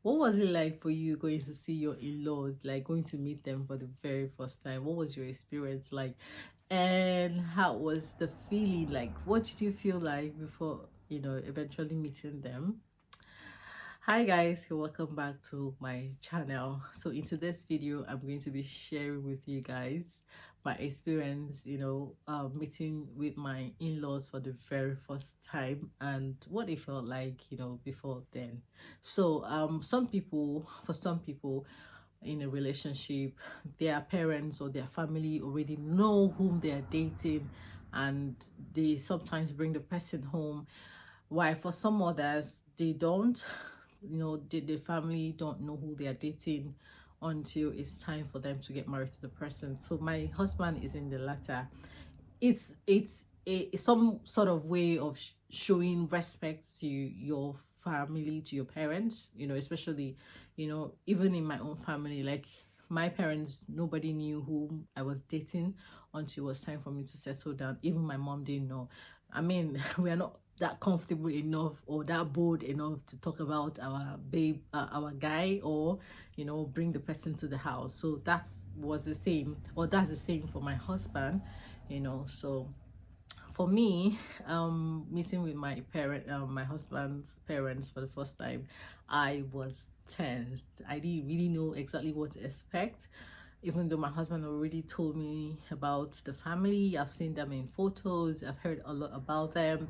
What was it like for you going to see your in-laws, like going to meet them for the very first time? What was your experience like? And how was the feeling like? What did you feel like before, eventually meeting them? Hi guys, welcome back to my channel. So in today's video, I'm going to be sharing with you guys my experience, meeting with my in-laws for the very first time and what it felt like, before then. So for some people in a relationship, their parents or their family already know whom they are dating, and they sometimes bring the person home, why for some others they don't. The family don't know who they are dating until it's time for them to get married to the person. So my husband is in the latter. It's some sort of way of showing respect to your family, to your parents, especially, even in my own family, like my parents, nobody knew who I was dating until it was time for me to settle down. Even my mom didn't know. I mean, we are not that comfortable enough or that bold enough to talk about our babe, our guy, or bring the person to the house. So that was the same, or that's the same for my husband. So for me, meeting with my husband's parents for the first time, I was tense. I didn't really know exactly what to expect, even though my husband already told me about the family. I've seen them in photos, I've heard a lot about them,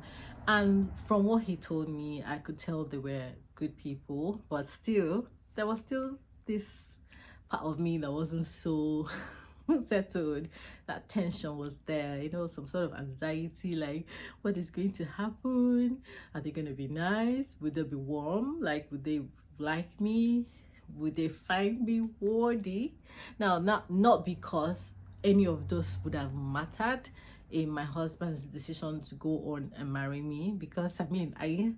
and from what he told me, I could tell they were good people. But still, there was still this part of me that wasn't so settled. That tension was there, some sort of anxiety, like what is going to happen? Are they going to be nice? Would they be warm? Like, would they like me? Would they find me worthy? Now, not because any of those would have mattered in my husband's decision to go on and marry me, because I mean, I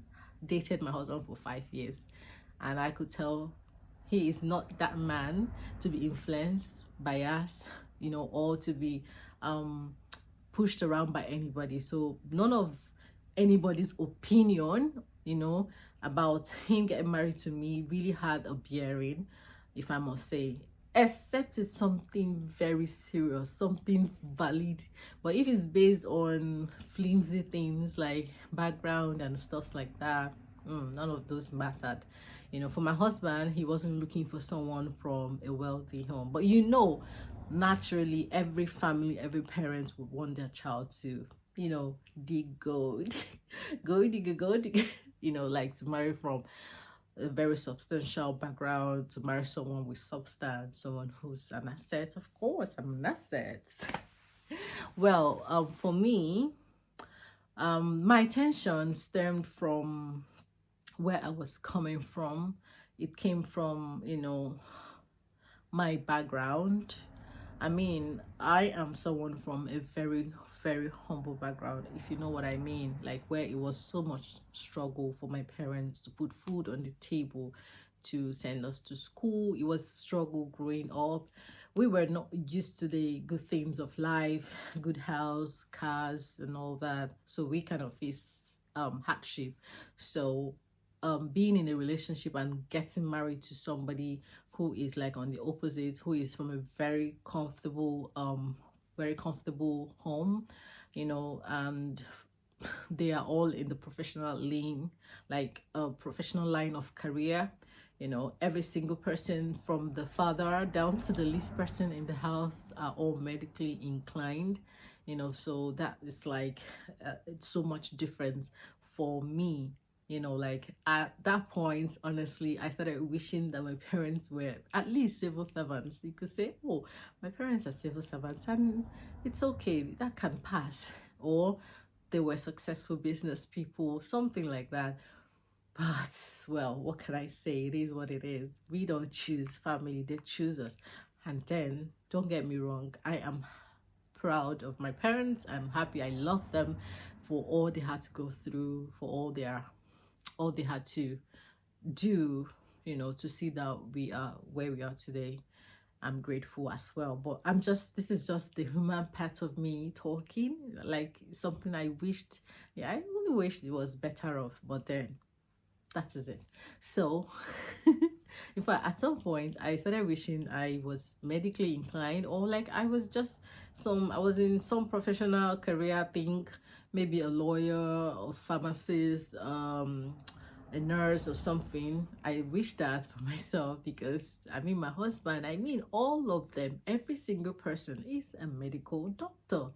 dated my husband for 5 years, and I could tell he is not that man to be influenced, biased, or to be um pushed around by anybody. So none of anybody's opinion, about him getting married to me really had a bearing, if I must say, except it's something very serious, something valid. But if it's based on flimsy things like background and stuff like that, none of those mattered. For my husband, he wasn't looking for someone from a wealthy home. But naturally, every family, every parent would want their child to, dig gold, gold digger, gold digger, like to marry from a very substantial background, to marry someone with substance, someone who's an asset. Of course, I'm an asset. Well, for me, my tension stemmed from where I was coming from. It came from, my background. I mean, I am someone from a very, very humble background, if you know what I mean, like where it was so much struggle for my parents to put food on the table, to send us to school. It was struggle growing up. We were not used to the good things of life, good house, cars, and all that. So we kind of faced hardship. So being in a relationship and getting married to somebody who is like on the opposite, who is from a very comfortable home, and they are all in the professional lane, like a professional line of career. Every single person from the father down to the least person in the house are all medically inclined. So that is like, it's so much difference for me. Like at that point, honestly, I started wishing that my parents were at least civil servants. You could say, oh, my parents are civil servants and it's okay, that can pass. Or they were successful business people, something like that. But, well, what can I say? It is what it is. We don't choose family, they choose us. And then, don't get me wrong, I am proud of my parents. I'm happy. I love them for all they had to go through, for all they had to do, to see that we are where we are today. I'm grateful as well. But this is just the human part of me talking, like something I wished, yeah, I really wished it was better off, but then that is it. So In fact, at some point, I started wishing I was medically inclined, or like I was in some professional career thing, maybe a lawyer or pharmacist, a nurse or something. I wish that for myself because I mean, my husband, I mean, all of them, every single person is a medical doctor.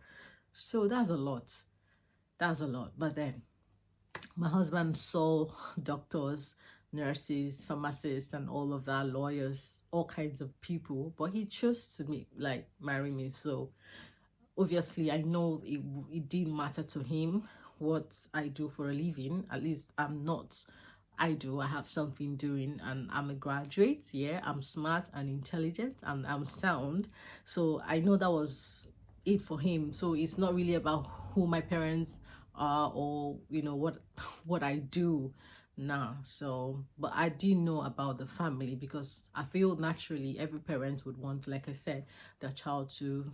So that's a lot. That's a lot. But then my husband saw doctors, nurses, pharmacists, and all of that, lawyers, all kinds of people, but he chose to marry me. So obviously, I know it didn't matter to him what I do for a living. At least I'm not. I have something doing, and I'm a graduate. Yeah, I'm smart and intelligent, and I'm sound. So I know that was it for him. So it's not really about who my parents are, or what I do now. So but I didn't know about the family, because I feel naturally every parent would want, like I said, their child to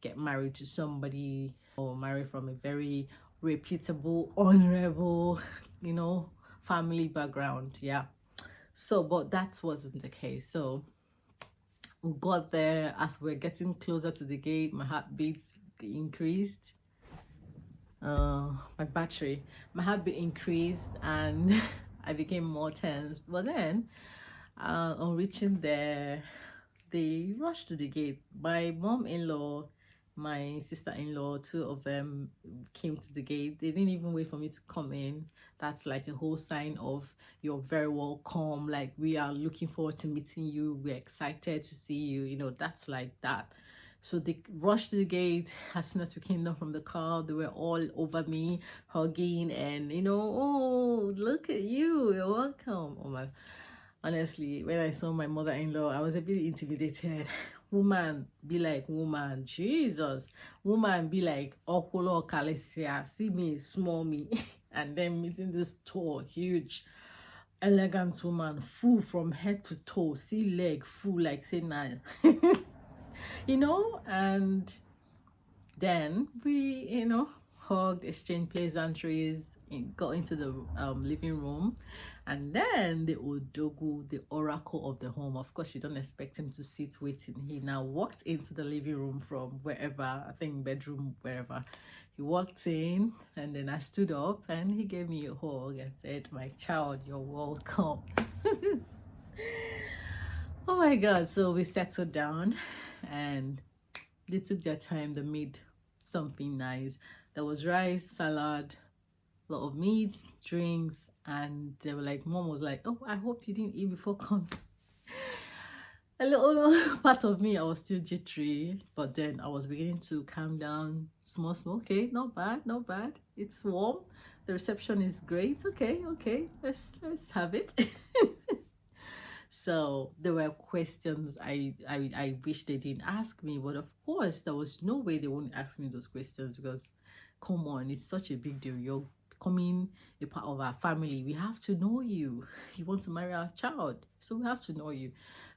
get married to somebody, or marry from a very reputable, honorable, family background. Yeah. So but that wasn't the case. So we got there. As we're getting closer to the gate, my heartbeat increased. My battery, my heartbeat increased, and I became more tense. But then, on reaching there, they rushed to the gate. My mom-in-law, my sister-in-law, two of them came to the gate. They didn't even wait for me to come in. That's like a whole sign of you're very welcome. Like, we are looking forward to meeting you. We're excited to see you. That's like that. So they rushed to the gate. As soon as we came down from the car, they were all over me, hugging, and oh, look at you, you're welcome. Oh my, honestly, when I saw my mother-in-law, I was a bit intimidated. Woman be like woman, Jesus. Woman be like Okolo Kalesia, see me, small me. And then meeting this tall, huge, elegant woman, full from head to toe, see leg full like say nine. And then we, hugged, exchanged pleasantries, got into the living room, and then the Odogu, the oracle of the home, of course, you don't expect him to sit waiting. He now walked into the living room from wherever, I think bedroom, wherever. He walked in, and then I stood up, and he gave me a hug and said, "My child, you're welcome." Oh my God. So we settled down, and they took their time. They made something nice. There was rice, salad, a lot of meat, drinks, and they were like, Mom was like, "Oh, I hope you didn't eat before coming." A little part of me, I was still jittery, but then I was beginning to calm down. Small. Okay, not bad, not bad. It's warm. The reception is great. Okay, let's have it. So there were questions I wish they didn't ask me, but of course there was no way they wouldn't ask me those questions, because come on, it's such a big deal. You're becoming a part of our family. We have to know you. You want to marry our child, so we have to know you.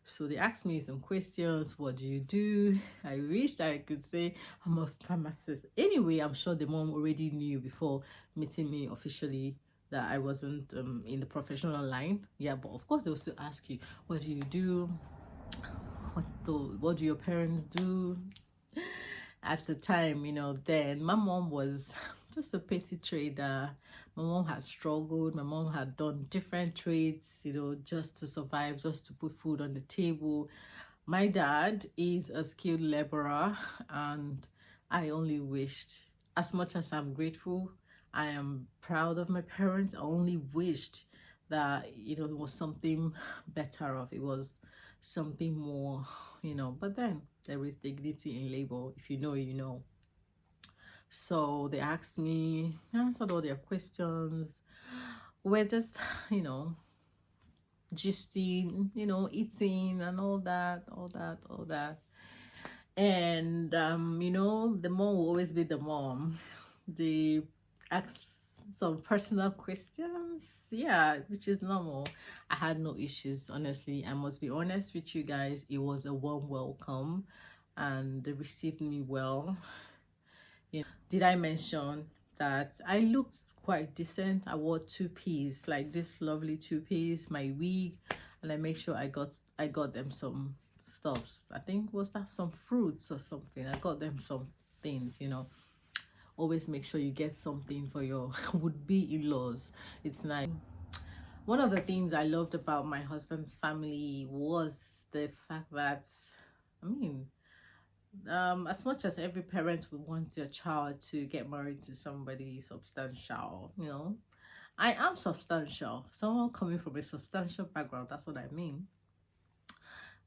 So they asked me some questions. What do you do? I wish I could say I'm a pharmacist. Anyway, I'm sure the mom already knew before meeting me officially that I wasn't in the professional line. Yeah, but of course they will still ask you, what do you do? What do your parents do? At the time, then my mom was just a petty trader. My mom had struggled. My mom had done different trades, just to survive, just to put food on the table. My dad is a skilled laborer, and I only wished, as much as I'm grateful, I am proud of my parents, I only wished that, it was something better off. It was something more, but then there is dignity in labor. If you know, you know. So they asked me, I answered all their questions. We're just, gisting, eating and all that. And the mom will always be the mom. They asked some personal questions, yeah, which is normal. I had no issues, honestly. I must be honest with you guys. It was a warm welcome, and they received me well. Did I mention that I looked quite decent? I wore two-piece, like this lovely two-piece, my wig, and I make sure I got them some stuffs. I think was that some fruits or something. I got them some things, you know. Always make sure you get something for your would-be in-laws. It's nice. One of the things I loved about my husband's family was the fact that, I mean, as much as every parent would want their child to get married to somebody substantial, you know, I am substantial. Someone coming from a substantial background, that's what I mean.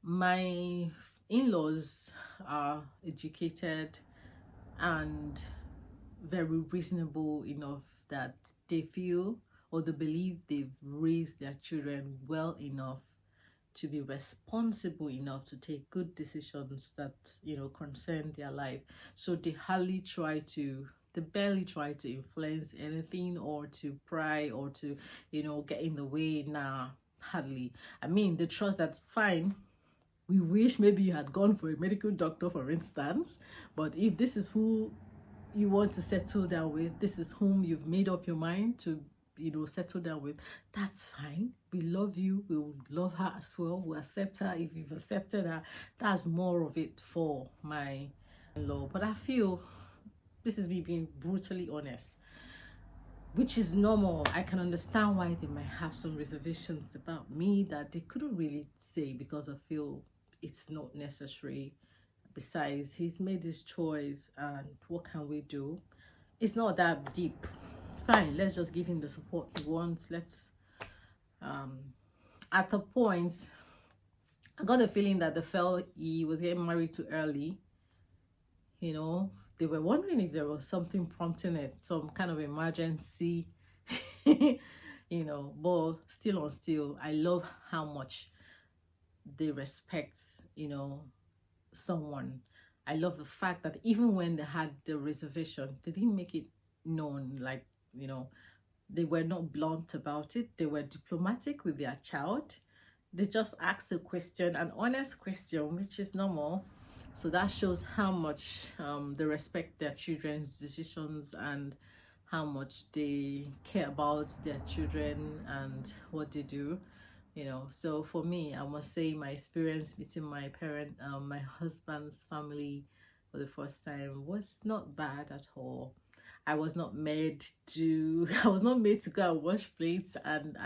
My in-laws are educated and very reasonable enough that they feel or they believe they've raised their children well enough to be responsible enough to take good decisions that, you know, concern their life. So they barely try to influence anything or to pry or to, you know, get in the way. Nah, hardly. I mean, they trust that, fine, we wish maybe you had gone for a medical doctor, for instance, but if this is who you want to settle down with, this is whom you've made up your mind to, you know, settle down with, that's fine. We love you, we will love her as well, we'll accept her. If you've accepted her, that's more of it for my in-law. But I feel, this is me being brutally honest, which is normal. I can understand why they might have some reservations about me that they couldn't really say, because I feel it's not necessary. Besides, he's made his choice, and what can we do? It's not that deep. It's fine, let's just give him the support he wants. Let's at the point, I got the feeling that they felt he was getting married too early. You know, they were wondering if there was something prompting it, some kind of emergency. You know, but still on still, I love how much they respect, you know, someone. I love the fact that even when they had the reservation, they didn't make it known, like, you know, they were not blunt about it. They were diplomatic with their child. They just asked a question, an honest question, which is normal. So that shows how much they respect their children's decisions and how much they care about their children and what they do, you know. So for me, I must say my experience meeting my my husband's family for the first time was not bad at all. I was not made to I was not made to go and wash plates and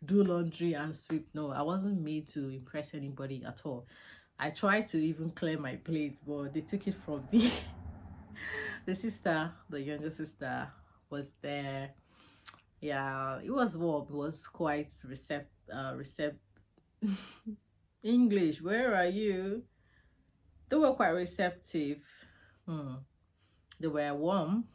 do laundry and sweep. No, I wasn't made to impress anybody at all. I tried to even clear my plates, but they took it from me. The sister, the younger sister, was there. Yeah, it was warm. It was quite English, where are you? They were quite receptive. They were warm,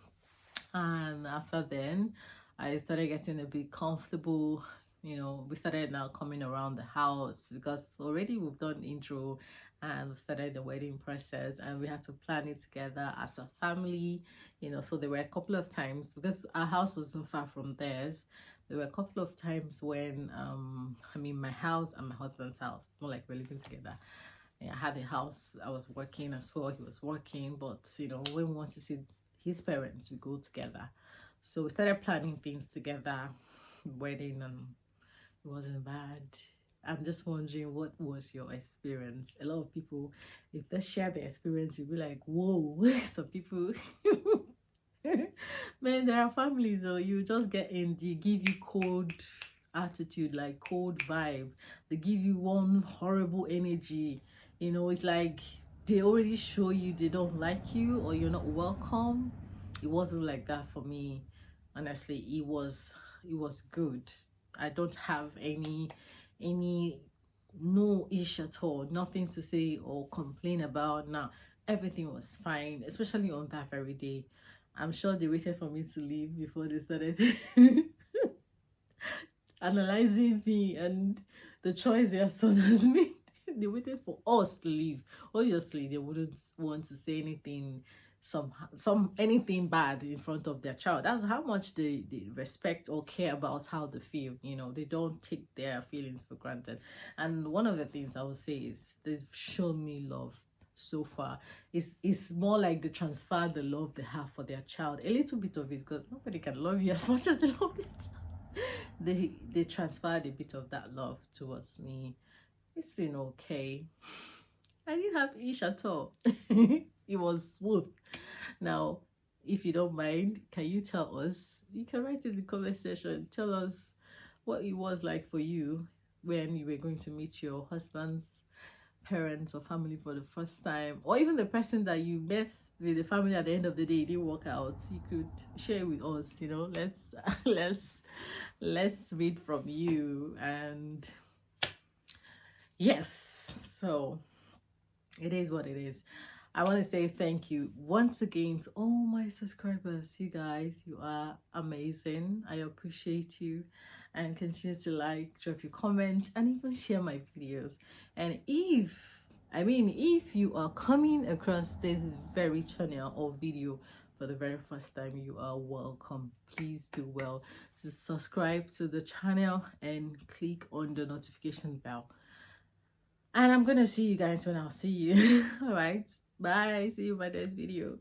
and after then I started getting a bit comfortable. You know, we started now coming around the house because already we've done intro and we started the wedding process, and we had to plan it together as a family, you know. So there were a couple of times, because our house wasn't far from theirs, there were a couple of times when I mean, my house and my husband's house, not like we're living together. Yeah, I had a house, I was working as well, he was working, but you know, when we want to see his parents, we go together. So we started planning things together, wedding, and it wasn't bad. I'm just wondering, what was your experience? A lot of people, if they share their experience, you'll be like, whoa. Some people man, there are families, or you just get in, they give you cold attitude, like cold vibe. They give you one horrible energy. You know, it's like they already show you they don't like you or you're not welcome. It wasn't like that for me. Honestly, it was good. I don't have any no issue at all, nothing to say or complain about. Now everything was fine, especially on that very day. I'm sure they waited for me to leave before they started analyzing me and the choice their son has made. They waited for us to leave. Obviously, they wouldn't want to say anything, anything bad in front of their child. That's how much they respect or care about how they feel. You know, they don't take their feelings for granted. And one of the things I would say is they've shown me love so far. It's more like they transfer the love they have for their child, a little bit of it, because nobody can love you as much as they love their child. they transferred a bit of that love towards me. It's been okay. I didn't have ish at all. It was smooth. Now, if you don't mind, can you tell us? You can write in the comment section. Tell us what it was like for you when you were going to meet your husband's parents or family for the first time, or even the person that you met with the family at the end of the day, it didn't work out. You could share with us. Let's let's read from you. And yes, so it is what it is. I want to say thank you once again to all my subscribers. You guys, you are amazing. I appreciate you, and continue to like, drop your comments, and even share my videos. And if you are coming across this very channel or video for the very first time, you are welcome. Please do well to subscribe to the channel and click on the notification bell. And I'm gonna see you guys when I'll see you. All right, bye. See you in my next video.